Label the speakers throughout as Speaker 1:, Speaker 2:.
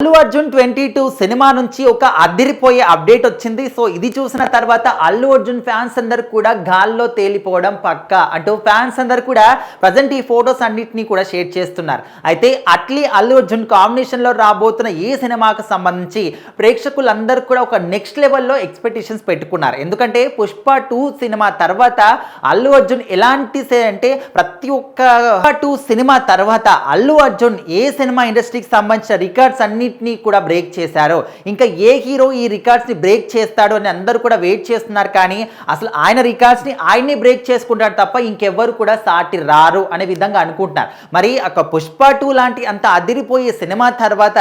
Speaker 1: Allu Arjun 22 cinema నుంచి ఒక అదిరిపోయే అప్డేట్ వచ్చింది. సో ఇది చూసిన తర్వాత అల్లు అర్జున్ ఫ్యాన్స్ అందరూ కూడా గాల్లో తేలిపోవడం పక్కా అంటూ ఫ్యాన్స్ అందరూ కూడా ప్రజెంట్ ఈ ఫొటోస్ అన్నిటినీ కూడా షేర్ చేస్తున్నారు. అయితే అట్లీ అల్లు అర్జున్ కాంబినేషన్లో రాబోతున్న ఈ సినిమాకు సంబంధించి ప్రేక్షకులందరూ కూడా ఒక నెక్స్ట్ లెవెల్లో ఎక్స్పెక్టేషన్స్ పెట్టుకున్నారు. ఎందుకంటే పుష్ప 2 సినిమా తర్వాత అల్లు అర్జున్ ఎలాంటి అంటే ప్రతి ఒక్క 2 సినిమా తర్వాత అల్లు అర్జున్ ఏ సినిమా ఇండస్ట్రీకి సంబంధించిన రికార్డ్స్ అన్ని కూడా బ్రేక్ చేశారు. ఇంకా ఏ హీరో ఈ రికార్డ్స్ ని బ్రేక్ చేస్తాడు అని అందరూ కూడా వెయిట్ చేస్తున్నారు. కానీ అసలు ఆయన రికార్డ్స్ ని ఆయనే బ్రేక్ చేసుకుంటాడు తప్ప ఇంకెవ్వరు కూడా సాటి రారు అనే విధంగా అనుకుంటున్నారు. మరి ఒక పుష్ప 2 లాంటి అంత అదిరిపోయే సినిమా తర్వాత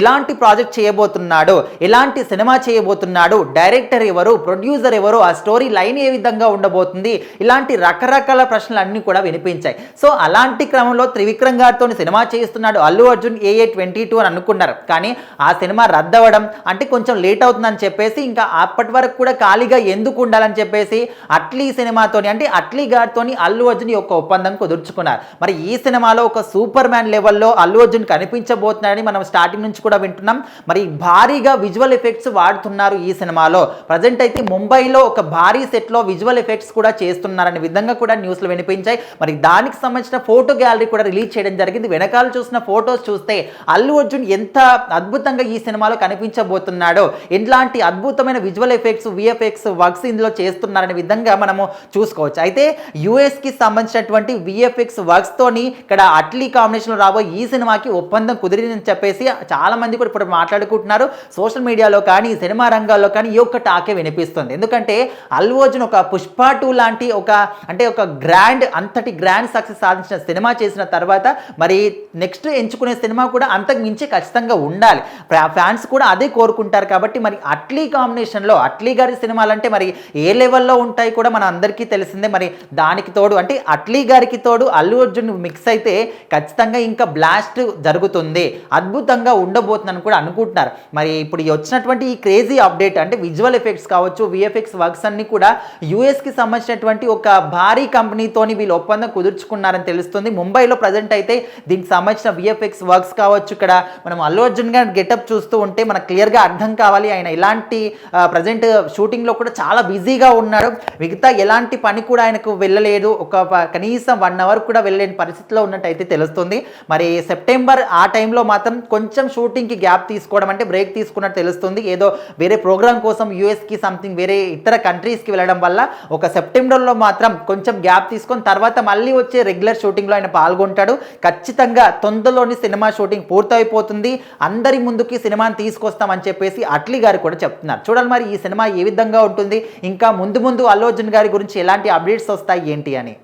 Speaker 1: ఎలాంటి ప్రాజెక్ట్ చేయబోతున్నాడు, ఎలాంటి సినిమా చేయబోతున్నాడు, డైరెక్టర్ ఎవరు, ప్రొడ్యూసర్ ఎవరు, ఆ స్టోరీ లైన్ ఏ విధంగా ఉండబోతుంది, ఇలాంటి రకరకాల ప్రశ్నలు అన్ని కూడా వినిపించాయి. సో అలాంటి క్రమంలో త్రివిక్రమ్ గారితో సినిమా చేస్తున్నాడు అల్లు అర్జున్ AA 22 అని అనుకున్నారు. కానీ ఆ సినిమా రద్దవడం అంటే కొంచెం లేట్ అవుతుందని చెప్పేసి ఇంకా అప్పటి వరకు కూడా ఖాళీగా ఎందుకు ఉండాలని చెప్పేసి అట్లీ సినిమాతోని అంటే అట్లీ గారితోని అల్లు అర్జున్ యొక్క ఒప్పందం కుదుర్చుకున్నారు. మరి ఈ సినిమాలో ఒక సూపర్ మ్యాన్ లెవెల్లో అల్లు అర్జున్ కనిపించబోతున్నాడని మనం స్టార్టింగ్ నుంచి కూడా వింటున్నాం. మరి భారీగా విజువల్ ఎఫెక్ట్స్ వాడుతున్నారు ఈ సినిమాలో. ప్రజెంట్ అయితే ముంబైలో ఒక భారీ సెట్లో విజువల్ ఎఫెక్ట్స్ కూడా చేస్తున్నారనే విధంగా కూడా న్యూస్లు వినిపించాయి. మరి దానికి సంబంధించిన ఫోటో గ్యాలరీ కూడా రిలీజ్ చేయడం జరిగింది. వెనకాల చూసిన ఫొటోస్ చూస్తే అల్లు అర్జున్ ఎంత అద్భుతంగా ఈ సినిమాలో కనిపించబోతున్నాడో, ఎలాంటి అద్భుతమైన విజువల్ ఎఫెక్ట్స్ VFX వర్క్స్ ఇందులో చేస్తున్నారనే విధంగా మనము చూసుకోవచ్చు. అయితే కి సంబంధించినటువంటి VFX వర్క్స్ తోని ఇక్కడ అట్లీ కాంబినేషన్లో రాబోయే ఈ సినిమాకి ఒప్పందం కుదిరిందని చెప్పేసి చాలా మంది కూడా ఇప్పుడు మాట్లాడుకుంటున్నారు. సోషల్ మీడియాలో కానీ సినిమా రంగాల్లో కానీ ఈ ఒక్క టాకే వినిపిస్తుంది. ఎందుకంటే అల్లు అర్జున్ ఒక పుష్ప 2 లాంటి ఒక అంతటి గ్రాండ్ సక్సెస్ సాధించిన సినిమా చేసిన తర్వాత మరి నెక్స్ట్ ఎంచుకునే సినిమా కూడా అంతకు మించి ఖచ్చితంగా ఉండాలి. ఫ్యాన్స్ కూడా అదే కోరుకుంటారు. కాబట్టి మరి అట్లీ కాంబినేషన్లో అట్లీ గారి సినిమాలు అంటే మరి ఏ లెవెల్లో ఉంటాయి కూడా మన అందరికీ తెలిసిందే. మరి దానికి తోడు అంటే అట్లీ గారికి తోడు అల్లు అర్జున్ మిక్స్ అయితే ఖచ్చితంగా ఇంకా బ్లాస్ట్ జరుగుతుంది, అద్భుతంగా ఉండబోతుందని కూడా అనుకుంటున్నారు. మరి ఇప్పుడు వచ్చినటువంటి ఈ క్రేజీ అప్డేట్ అంటే విజువల్ ఎఫెక్ట్స్ కావచ్చు, VFX వర్క్స్ అన్ని కూడా కి సంబంధించినటువంటి ఒక భారీ కంపెనీతోని వీళ్ళు ఒప్పందం కుదుర్చుకున్నారని తెలుస్తుంది. ముంబైలో ప్రజెంట్ అయితే దీనికి సంబంధించిన VFX వర్క్స్ కావచ్చు, ఇక్కడ మనం అల్లు అర్జున్ గారి గెటప్ చూస్తూ ఉంటే మనకు క్లియర్గా అర్థం కావాలి ఆయన ఇలాంటి ప్రజెంట్ షూటింగ్లో కూడా చాలా బిజీగా ఉన్నాడు. మిగతా ఎలాంటి పని కూడా ఆయనకు వెళ్ళలేదు. ఒక కనీసం 1 అవర్ కూడా వెళ్ళలేని పరిస్థితిలో ఉన్నట్టయితే తెలుస్తుంది. మరి సెప్టెంబర్ ఆ టైంలో మాత్రం కొంచెం షూటింగ్కి గ్యాప్ తీసుకోవడం అంటే బ్రేక్ తీసుకున్నట్టు తెలుస్తుంది. ఏదో వేరే ప్రోగ్రామ్ కోసం కి సంథింగ్ వేరే ఇతర కంట్రీస్కి వెళ్ళడం వల్ల ఒక సెప్టెంబర్లో మాత్రం కొంచెం గ్యాప్ తీసుకొని తర్వాత మళ్ళీ వచ్చే రెగ్యులర్ షూటింగ్లో ఆయన పాల్గొంటాడు. ఖచ్చితంగా తొందరలోని సినిమా షూటింగ్ పూర్తయిపోతుంది, అందరి ముందుకి సినిమాని తీసుకొస్తామని చెప్పేసి అట్లీ గారు కూడా చెప్తున్నారు. చూడాలి మరి ఈ సినిమా ఏ విధంగా ఉంటుంది, ఇంకా ముందు అల్లు అర్జున్ గారి గురించి ఎలాంటి అప్డేట్స్ వస్తాయి ఏంటి అని.